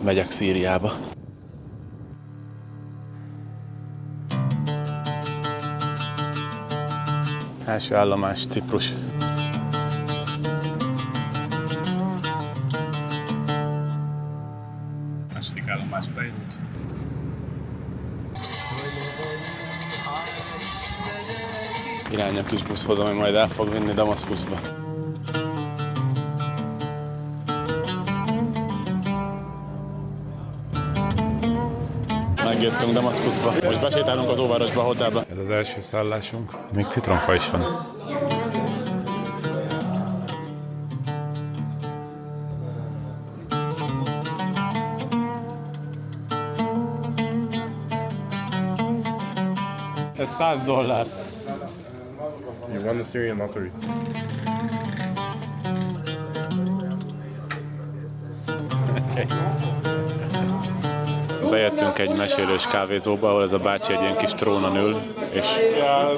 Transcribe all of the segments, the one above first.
megyek Szíriába. Első állomás Ciprus. Második állomás Beirut. Irány a kis buszhoz, ami majd el fog vinni Damaszkuszba. Megjöttünk Damaszkuszba. Most besétálunk az óvárosba, a hotelbe. Ez az első szállásunk. Még citromfa is van. Ez $100. You won the Syrian lottery. Okay. Bejöttünk egy mesélős kávézóba, ahol ez a bácsi egy ilyen kis trónon ül, és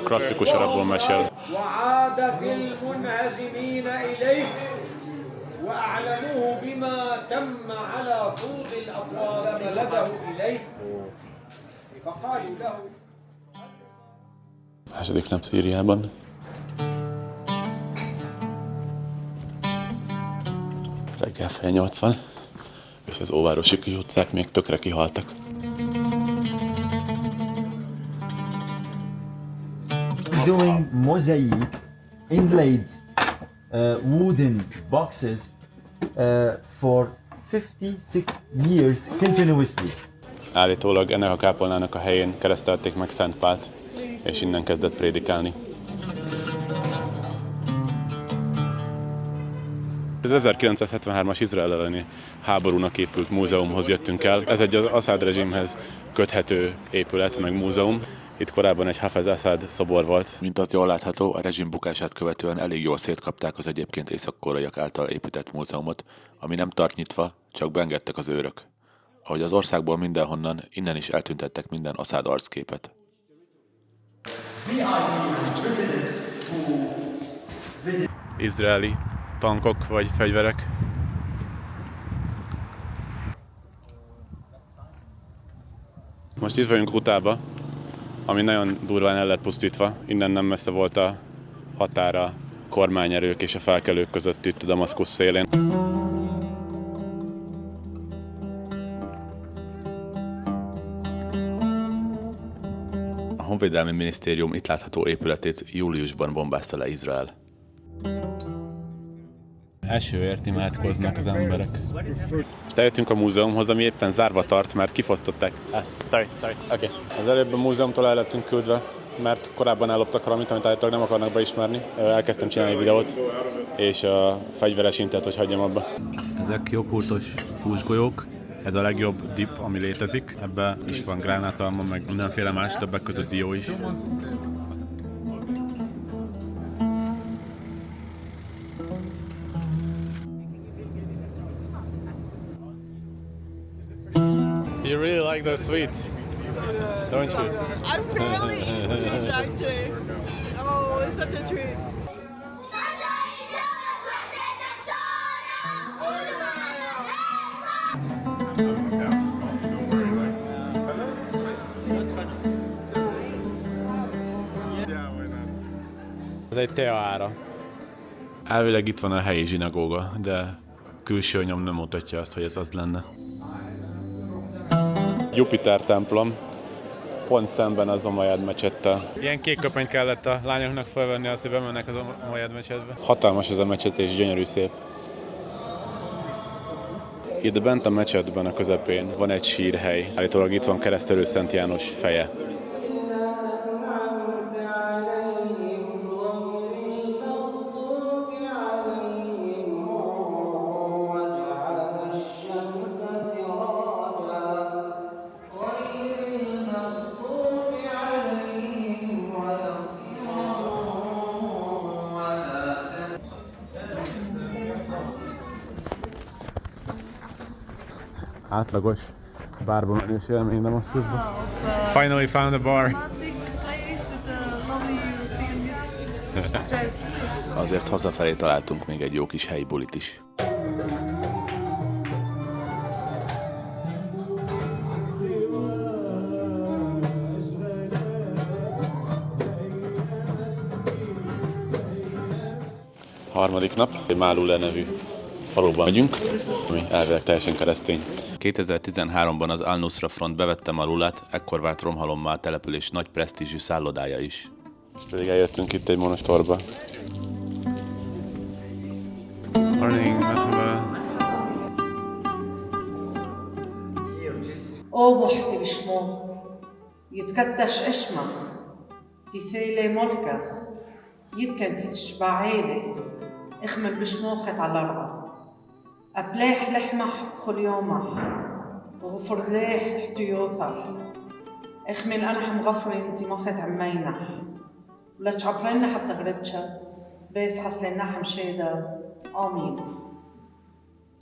klasszikus arabból mesél. Második nap Szíriában. Reggel fél 8 van, és az óvárosi kis utcák még tökre kihaltak. Doing mosaic inlaid wooden boxes for 56 years continuously. Állítólag ennek a kápolnának a helyén keresztelték meg Szent Pált, és innen kezdett prédikálni. Az 1973-as Izrael elleni háborúnak épült múzeumhoz jöttünk el. Ez egy az Assad rezsimhez köthető épület, meg múzeum. Itt korábban egy Hafez Assad szobor volt. Mint azt jól látható, a rezsim bukását követően elég jól szétkapták az egyébként észak-koreaiak által épített múzeumot, ami nem tart nyitva, csak beengedtek az őrök. Ahogy az országból mindenhonnan, innen is eltüntettek minden Assad arcképet. Izraeli tankok vagy fegyverek. Most itt vagyunk Gutába, ami nagyon durván el lett pusztítva. Innen nem messze volt a határa kormányerők és a felkelők között itt a Damaszkusz szélén. A Honvédelmi Minisztérium itt látható épületét júliusban bombázta le Izrael. Esőért imádkoznak az emberek. És eljöttünk a múzeumhoz, ami éppen zárva tart, mert kifosztották. Sorry. Okay. Az előbb a múzeumtól el lettünk küldve, mert korábban elloptak valamit, amit állítólag nem akarnak beismerni. Elkezdtem csinálni egy videót, és a fegyveres intett, hogy hagyjam abba. Ezek joghurtos húsgolyók. Ez a legjobb dip, ami létezik. Ebben is van gránátalma, meg mindenféle más, többek között dió is. You really like those sweets, don't you? I really eat sweets actually. Oh, it's such a treat. Ez egy teaára. Elvileg itt van a helyi zsinagóga, de külső nyom nem mutatja azt, hogy ez az lenne. Jupiter templom, pont szemben az Omajad mecsettel. Ilyen kék köpenyt kellett a lányoknak felvenni, azt, hogy bemennek az Omajad mecsetbe. Hatalmas ez a mecset és gyönyörű szép. Itt bent a mecsetben a közepén van egy sírhely. Állítólag itt van Keresztelő Szent János feje. Átlagos bárba menős élmény Damaszkuszban. Finally found a bar. Azért hazafelé találtunk még egy jó kis helyi bulit is. Harmadik nap, egy Málule nevű faluban megyünk, ami elvileg teljesen keresztény. 2013-ban az Al-Nusra Front bevette Malulát, ekkor vált romhalommá a település nagy presztízsű szállodája is. És pedig eljöttünk itt egy monostorba. Morning, أوبحتي بشمو يتكتش إشمخ تيثيلي ملكخ يتكن تتشبع عيلي اخمل بشموخت على رقع أبلاح لحمح خل يومح وغفر ليح حتيوثح اخمل أنح مغفري انتي مخت عمينح ولا تشعبرنا حتى غربتشا بس حسلنا حمشيدا آمين.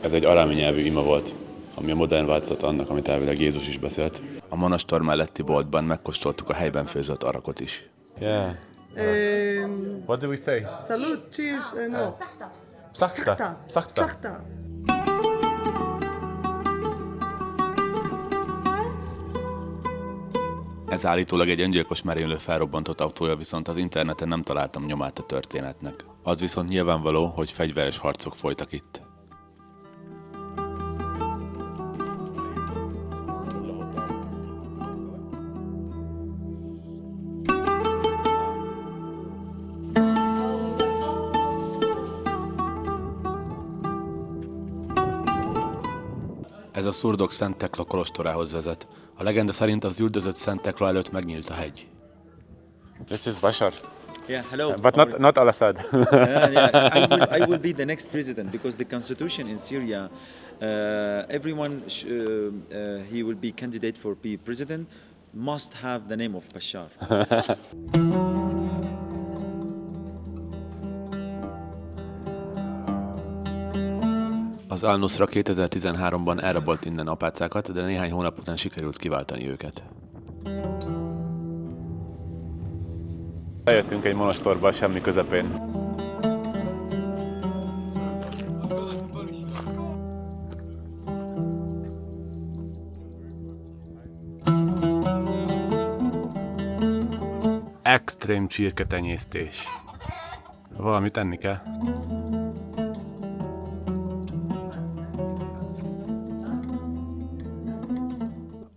Ez egy arámi nyelvű ima volt, ami a modern változata annak, amit elvileg Jézus is beszélt. A monastor melletti boltban megkóstoltuk a helyben főzött arakot is. Yeah. What did we say? Salud, cheers, no. Psachta. Psachta. Ez állítólag egy öngyilkos merénylő felrobbantott autója, viszont az interneten nem találtam nyomát a történetnek. Az viszont nyilvánvaló, hogy fegyveres harcok folytak itt. Ez a Szurdok Szent Tekla kolostorához vezet. A legenda szerint az üldözött Szent Tekla előtt megnyílt a hegy. This is Bashar. Yeah, hello. But not Al-Assad. I will be the next president because the constitution in Syria, everyone he will be candidate for be president must have the name of Bashar. Az Al-Nusra 2013-ban elrabolt innen apácákat, de néhány hónap után sikerült kiváltani őket. Eljöttünk egy monostorba semmi közepén. Extrém csirketenyésztés. Valamit tenni kell.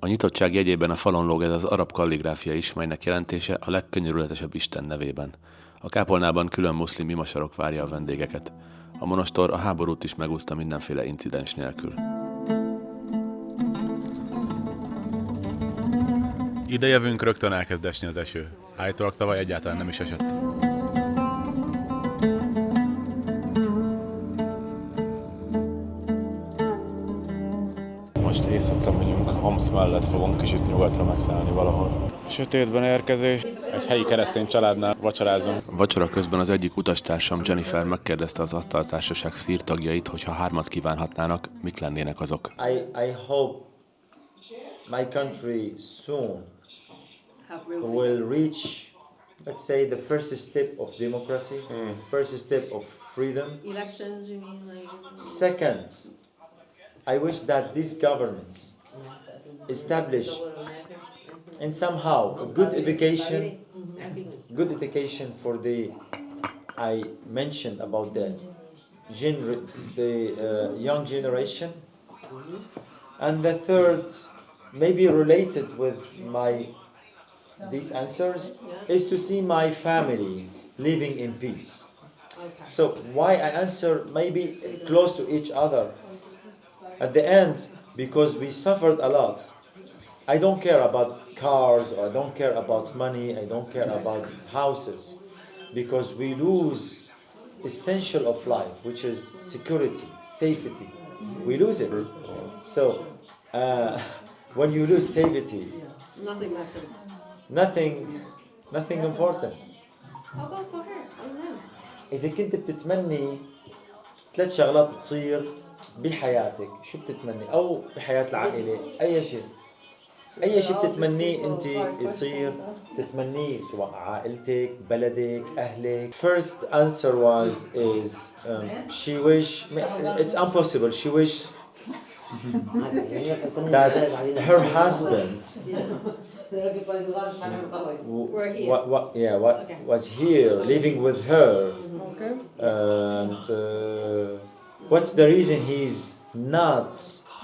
A nyitottság jegyében a falon lóg ez az arab kalligráfia is, melynek jelentése a legkönyörületesebb Isten nevében. A kápolnában külön muszlim imasarok várja a vendégeket. A monostor a háborút is megúszta mindenféle incidens nélkül. Ide jövünk, rögtön elkezd esni az eső. Állítólag tavaly egyáltalán nem is esett. Most éjszakra megyünk, Homs mellett fogunk kicsit nyugatra megszállni valahol. Sötétben érkezés. Egy helyi keresztény családnál vacsorázunk. Vacsora közben az egyik utastársam Jennifer megkérdezte az asztaltársaság szírtagjait, hogy ha 3 kívánhatnának, mik lennének azok. I hope my country soon will reach, let's say, the first step of democracy, first step of freedom. Elections, you mean like? Second, I wish that this government establish and somehow a good education for the, I mentioned about the young generation. And the third, maybe related with these answers, is to see my family living in peace. So why I answer maybe close to each other? At the end, because we suffered a lot. I don't care about cars, or I don't care about money, I don't care about houses, because we lose essential of life, which is security, safety. We lose it. So when you lose safety, Nothing matters. nothing important. How about for her? I don't know. إذا كنت بتتمني 3 شغلات تصير بحياتك، شو بتتمني؟ أو بحياة العائلة، أي شيء بتتمنيه أنت يصير، تتمنيه سواء عائلتك، بلدك، أهلك. First answer is she wish, it's impossible, she wish that her husband was here living with her. And what's the reason he's not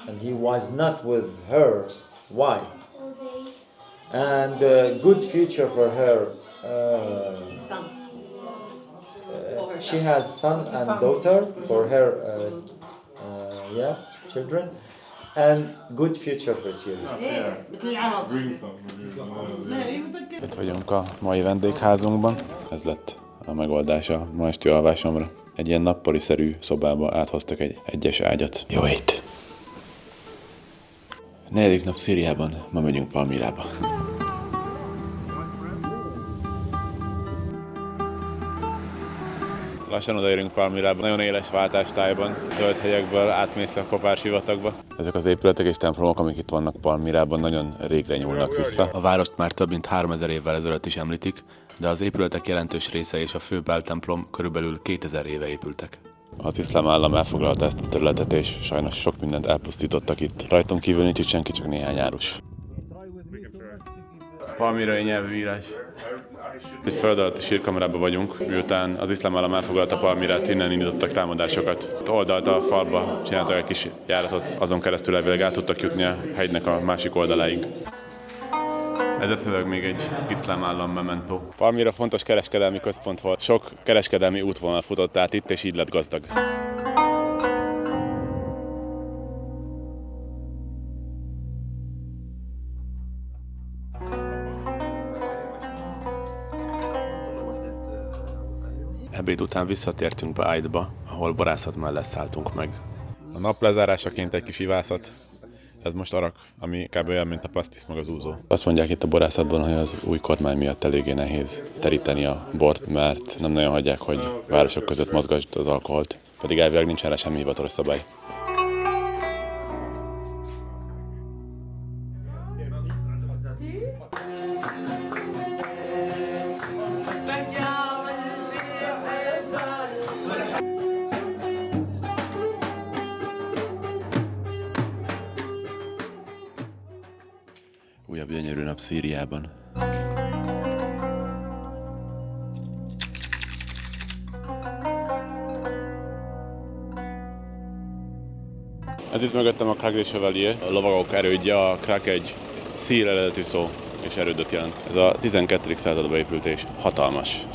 and he was not with her? Why? And good future for her. She has son and daughter for her children, and good future for Syria. Itt vagyunk a mai vendégházunkban. Ez lett a megoldás a ma esti alvásomra. Egy ilyen nappali-szerű szobába áthoztak egy egyes ágyat. Jó ét! 4. nap Szíriában, ma megyünk Palmírába. Lassan odaérünk Palmírába, nagyon éles váltástájban, zöld hegyekből átmész a Kopár sivatagba. Ezek az épületek és templomok, amik itt vannak Palmírában, nagyon régre nyúlnak vissza. A várost már több mint 3000 évvel ezelőtt is említik, de az épületek jelentős része és a fő beltemplom körülbelül 2000 éve épültek. Az iszlám állam elfoglalta ezt a területet, és sajnos sok mindent elpusztítottak itt. Rajtunk kívül nincs itt senki, csak néhány árus. Palmírai nyelvű írás. Egy föld alatti sírkamerában vagyunk, miután az iszlám állam elfoglalta Palmírát, innen indítottak támadásokat. Oldalt a falba csináltak egy kis járatot, azon keresztül elvileg át tudtak jutni a hegynek a másik oldaláig. Ez eszöveg még egy iszlám állam memento. Palmíra fontos kereskedelmi központ volt. Sok kereskedelmi útvonal futott át itt, és így lett gazdag. Ebéd után visszatértünk be Aidba, ahol borászat mellett szálltunk meg. A nap lezárásaként egy kis ivászat. Ez most arak, ami kb. Olyan, mint a pastis meg az úzó. Azt mondják itt a borászatban, hogy az új kormány miatt eléggé nehéz teríteni a bort, mert nem nagyon hagyják, hogy városok között mozgasd az alkoholt. Pedig elvileg nincs erre semmi hivatalos szabály. Újabb gyönyörű nap Szíriában. Ez itt mögöttem a Krag des Chevaliers, a lovagok erődje. A Krag egy szír eredetű szó és erődöt jelent. Ez a 12. században épült és hatalmas.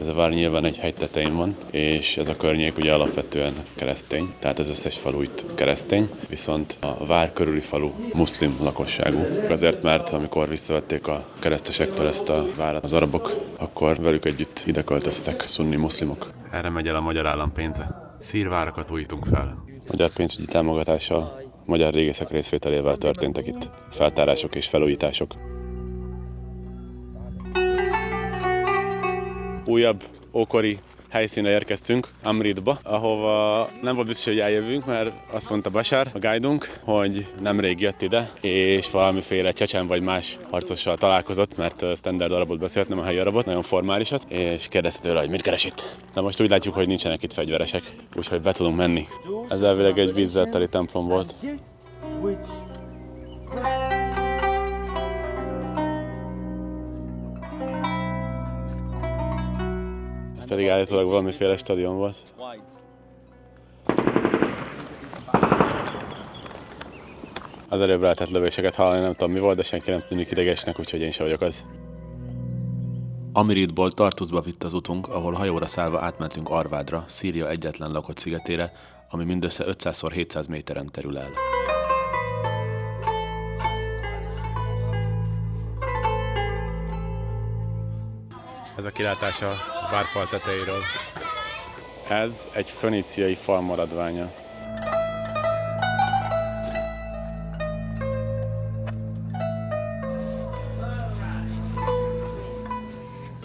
Ez a vár nyilván egy hegy tetején van, és ez a környék ugye alapvetően keresztény, tehát az összes falu itt keresztény, viszont a vár körüli falu muszlim lakosságú. Azért, mert amikor visszavették a keresztesektől ezt a várat az arabok, akkor velük együtt ide költöztek szunni muszlimok. Erre megy el a magyar állam pénze. Szírvárakat újítunk fel. Magyar pénzügyi támogatással, magyar régészek részvételével történtek itt feltárások és felújítások. Újabb ókori helyszínre érkeztünk, Amridba, ahova nem volt biztos, hogy eljövünk, mert azt mondta Bashar, a guide-unk, hogy nemrég jött ide, és valamiféle csecsen vagy más harcossal találkozott, mert standard arabot beszélt, nem a helyi arabot, nagyon formálisat, és kérdezte tőle, hogy mit keres itt. De most úgy látjuk, hogy nincsenek itt fegyveresek, úgyhogy be tudunk menni. Ez elvileg egy vízzel teli templom volt. Pedig állítólag valamiféle stadion volt. Az előbb lehetett lövéseket hallani, nem tudom mi volt, de senki nem tűnik idegesnek, úgyhogy én sem vagyok az. Amiridból Tartuszba vitt az utunk, ahol hajóra szállva átmentünk Arvádra, Szíria egyetlen lakott szigetére, ami mindössze 500x700 méteren terül el. Ez a kilátás a várfal tetejéről. Ez egy föníciai fal maradványa.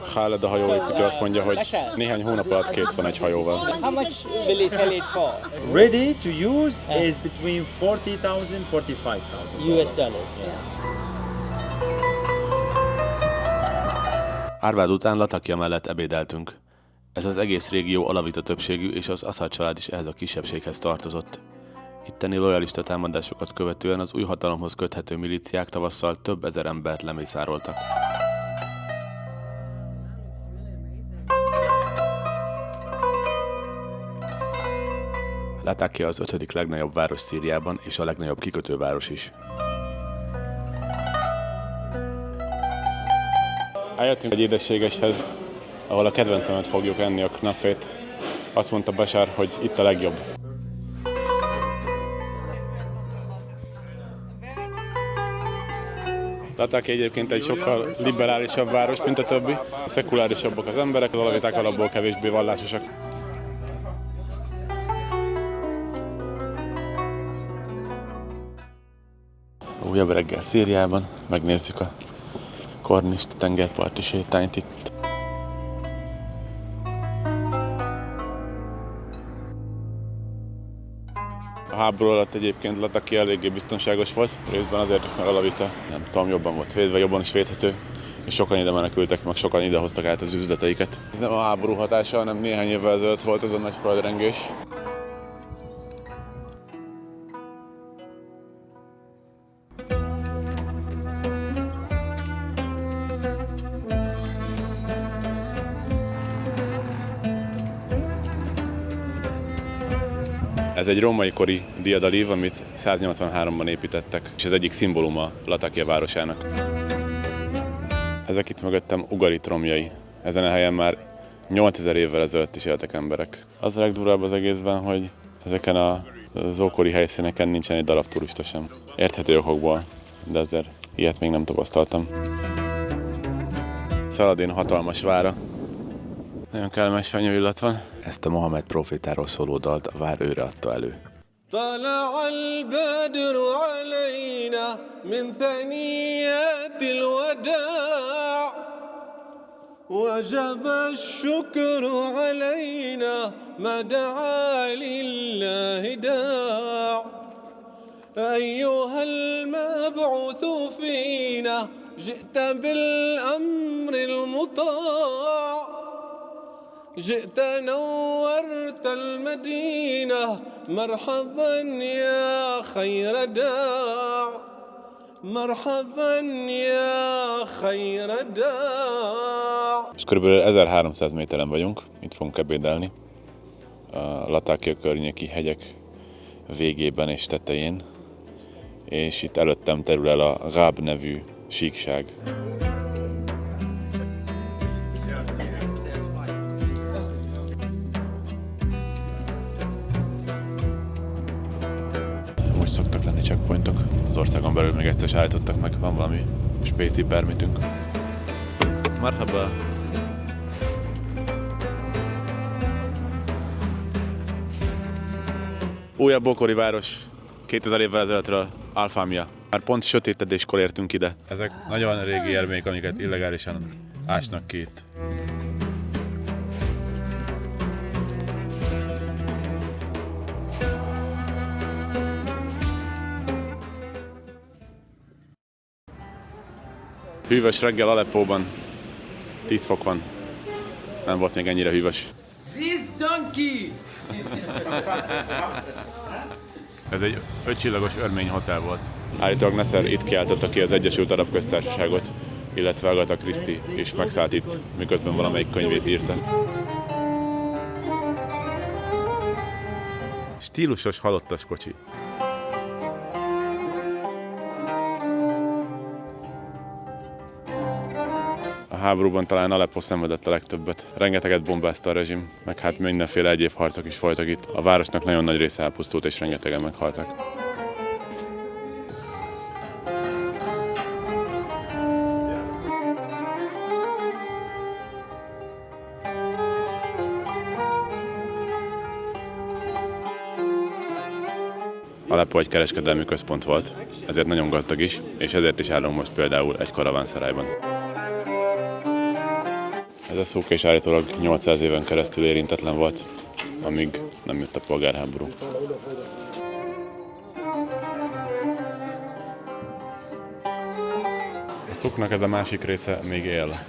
Khaled, a hajóépítő azt mondja, hogy néhány hónap alatt kész van egy hajóval. How much will he sell it for? Ready to use is between 40,000 45,000 US dollars. Arvád után Latakia mellett ebédeltünk. Ez az egész régió alavita többségű, és az Assad család is ehhez a kisebbséghez tartozott. Itteni lojalista támadásokat követően az új hatalomhoz köthető milíciák tavasszal több ezer embert lemészároltak. Latakia az 5. legnagyobb város Szíriában, és a legnagyobb kikötőváros is. Eljöttünk egy édességeshez, ahol a kedvencemet fogjuk enni, a knafét. Azt mondta Bashar, hogy itt a legjobb. Latakia egyébként egy sokkal liberálisabb város, mint a többi. Szekulárisabbak az emberek, az alaviták alapból kevésbé vallásosak. Újabb reggel Szíriában, megnézzük a kornist tengerparti sétányt itt. A háború alatt egyébként Latakia eléggé biztonságos volt, részben azért is, mert alavita, nem tudom, jobban volt védve, jobban is védhető, és sokan ide menekültek, meg sokan ide hoztak át az üzleteiket. Ez nem a háború hatása, hanem néhány évvel ezelőtt volt ez a nagy földrengés. Ez egy római kori diadalív, amit 183-ban építettek, és ez egyik szimbóluma Latakia városának. Ezek itt mögöttem Ugarit romjai. Ezen a helyen már 8000 évvel ezelőtt is éltek emberek. Az a legdurvább az egészben, hogy ezeken az ókori helyszíneken nincsen egy darab turista sem. Érthető okokból, de azért ilyet még nem tapasztaltam. Szaladin hatalmas vára. Nagyon kellemes fenyő illat van. Ezt a Mohamed profétáról szóló dalt a vár őre adta elő. طلع البدر علينا من ثنيات الوداع وجب الشكر علينا ما دعا لله داع أيها المبعوث فينا جئت بالأمر المطاع جئت نورت المدينة مرحبا يا خير داع مرحبا يا خير داع. És körülbelül 1300 méteren vagyunk, itt fogunk ebédelni. A Latakia környéki hegyek végében és tetején. És itt előttem terül el a Ghab nevű síkság. Úgy szoktak lenni checkpointok. Az országon belül még egyszer se állítottak meg, van valami spéci permitünk. Marhaba! Újabb ókori város, 2000 évvel ezelőttről, Alfamia. Már pont sötétedéskor értünk ide. Ezek nagyon régi érmék, amiket illegálisan ásnak ki itt. Hűvös reggel Aleppóban. 10 fok van. Nem volt még ennyire hűvös. This donkey! Ez egy 5 csillagos örmény hotel volt. Állítólag Nasser itt kiáltotta ki az Egyesült Arab Köztársaságot, illetve Agatha Christie is megszállt itt, miközben valamelyik könyvét írta. Stílusos halottas kocsi. A háborúban talán Aleppo szenvedett a legtöbbet. Rengeteget bombázta a rezsim, meg hát mindenféle egyéb harcok is folytak itt. A városnak nagyon nagy része elpusztult és rengetegen meghaltak. Aleppo egy kereskedelmi központ volt, ezért nagyon gazdag is, és ezért is állunk most például egy karavánszerájban. Ez a szúkés állítólag 800 éven keresztül érintetlen volt, amíg nem jött a polgárháború. A szuknak ez a másik része még él.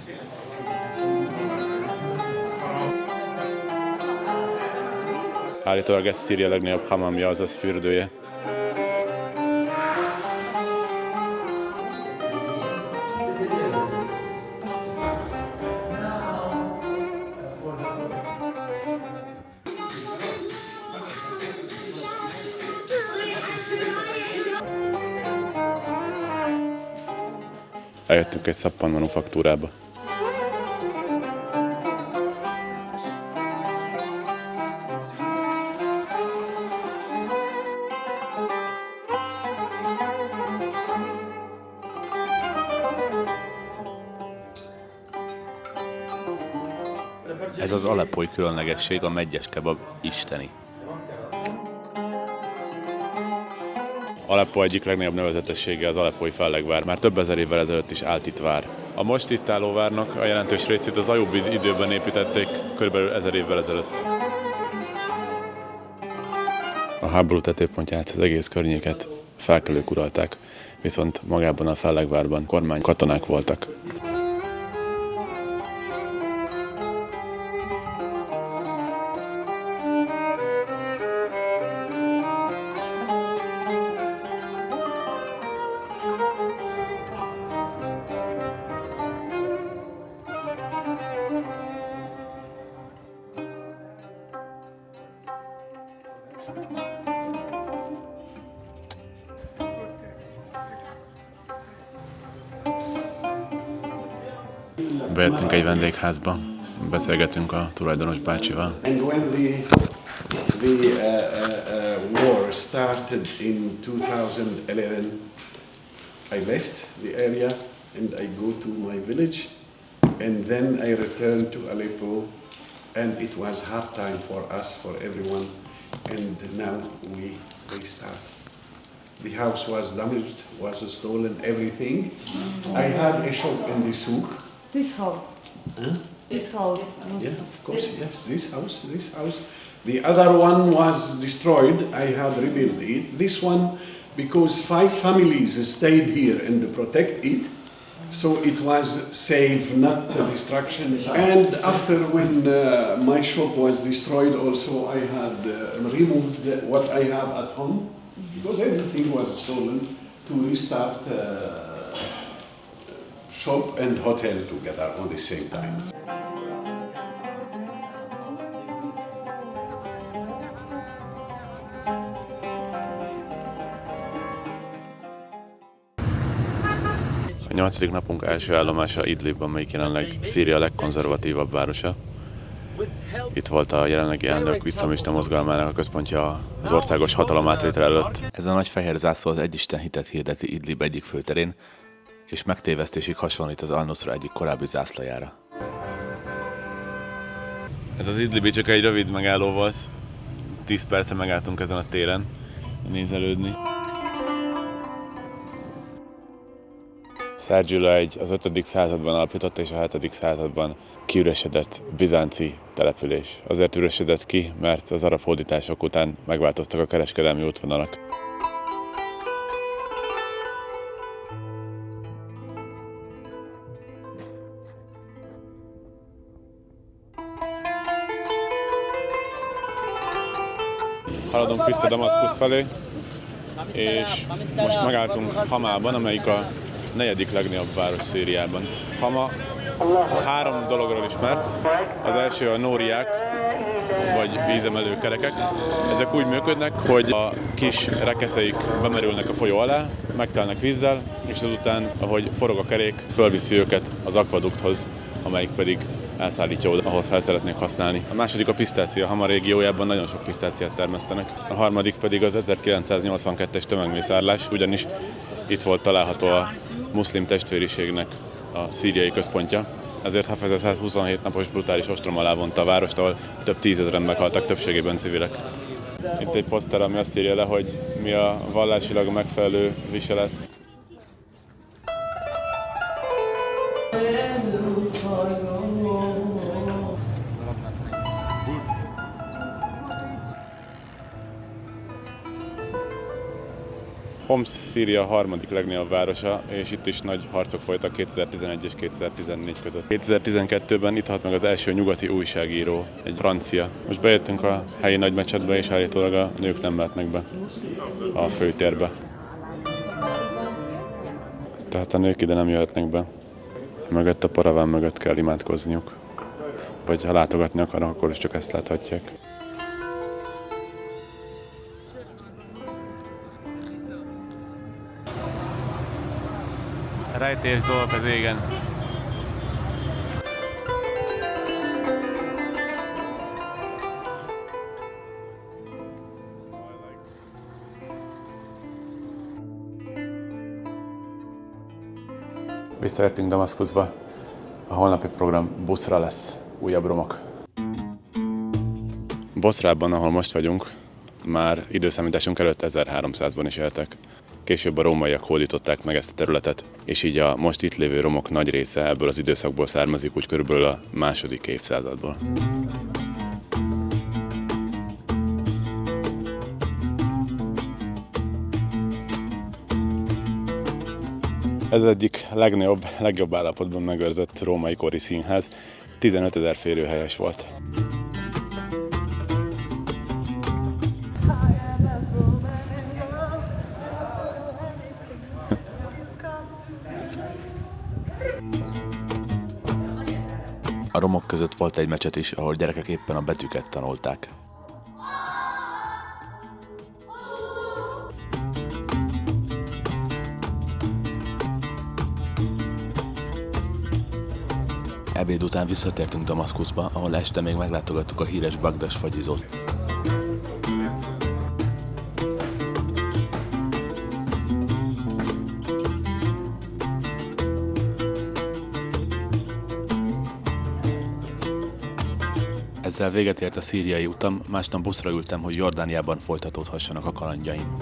Állítólag ez Szíria legnagyobb hamamja, azaz fürdője. Eljöttünk egy szappan manufaktúrába. Ez az aleppói különlegesség, a meggyes kebab isteni. Aleppo egyik legnagyobb nevezetessége az aleppói fellegvár. Már több ezer évvel ezelőtt is állt itt vár. A most itt álló várnak a jelentős részét az Ajúbi időben építették, körülbelül 1000 évvel ezelőtt. A háború tetőpontját, az egész környéket felkelők uralták, viszont magában a fellegvárban kormány katonák voltak. Bejöttünk egy vendégházba, beszélgetünk a tulajdonos bácsival. And when the war started in 2011, I left the area and I go to my village, and then I returned to Aleppo, and it was hard time for us, for everyone, and now we restart. The house was damaged, was stolen, everything. I had a shop in the souk. This house. Huh? This house. Yeah, of course, yes, this house. The other one was destroyed, I had rebuilt it. This one, because 5 families stayed here and protect it, so it was safe, not destruction. And after when my shop was destroyed also, I had removed what I have at home, because everything was stolen, to restart shop and hotel together on the same time. A 8. napunk első állomása Idlib, amelyik jelenleg Szíria legkonzervatívabb városa. Itt volt a jelenlegi elnök iszlamista mozgalmának a központja az országos hatalomátvétel előtt. Ez a nagy fehér zászló az egyisten hitet hirdeti Idlib egyik főterén, és megtévesztésig hasonlít az Al-Nusra egyik korábbi zászlajára. Ez az Idlibi csak egy rövid megálló volt. 10 perce megálltunk ezen a téren nézelődni. Szergyula az 5. században alapított és a 7. században kiüresedett bizánci település. Azért üresedett ki, mert az arab hódítások után megváltoztak a kereskedelmi útvonalak. Haladunk vissza Damaszkusz felé, és most megálltunk Hamában, amelyik a 4. legnagyobb város Szíriában. Hama 3 dologról ismert. Az első a nóriák, vagy vízemelő kerekek. Ezek úgy működnek, hogy a kis rekeszeik bemerülnek a folyó alá, megtelnek vízzel, és azután, ahogy forog a kerék, fölviszi őket az akvadukthoz, amelyik pedig elszállítja oda, ahol fel szeretnék használni. A második a pisztácia. Hama régiójában nagyon sok pisztáciát termesztenek. A harmadik pedig az 1982-es tömegmészárlás, ugyanis itt volt található a muszlim testvériségnek a szíriai központja. Ezért Hafez 127 napos brutális ostrom alá vonta a várost, ahol több 10 000-en meghaltak, többségében civilek. Itt egy poszter, ami azt írja le, hogy mi a vallásilag megfelelő viselet. Homs Szíria harmadik legnagyobb városa, és itt is nagy harcok folytak 2011 és 2014 között. 2012-ben itt halt meg az első nyugati újságíró, egy francia. Most bejöttünk a helyi nagymecsetbe, és állítólag a nők nem mehetnek be a főtérbe. Tehát a nők ide nem jöhetnek be. Mögött a paraván mögött kell imádkozniuk. Vagy ha látogatni akarnak, akkor is csak ezt láthatják. Rejtélyes dolgok az égen. Visszajöttünk Damaszkuszba. A holnapi program Buszra lesz, újabb romok. Boszrában, ahol most vagyunk, már időszámításunk előtt 1300-ban is éltek. Később a rómaiak hódították meg ezt a területet, és így a most itt lévő romok nagy része ebből az időszakból származik, úgy körülbelül a második évszázadból. Ez egyik legjobb állapotban megőrzött római kori színház, 15 000 férőhelyes volt. A romok között volt egy mecset is, ahol gyerekek éppen a betűket tanulták. Ebéd után visszatértünk Damaszkuszba, ahol este még meglátogattuk a híres Bagdas fagyizót. Ezzel véget ért a szíriai utam, másnap buszra ültem, hogy Jordániában folytatódhassanak a kalandjaim.